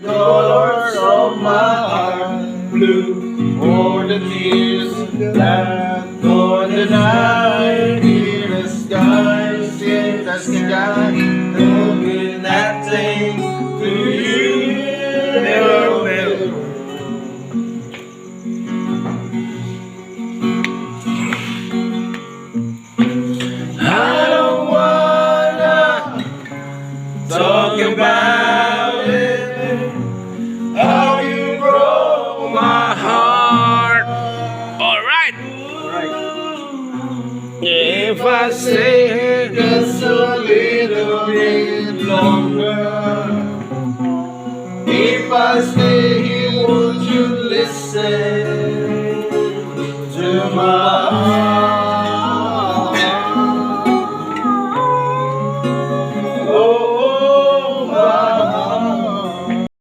Colors of my heart, blue for the tears, black for the night. In the sky, in the sky, looking nothing to you. Never will. I don't wanna talk about it. How you broke my heart. Alright! If I stay here just a little bit longer, if I stay here, would you listen?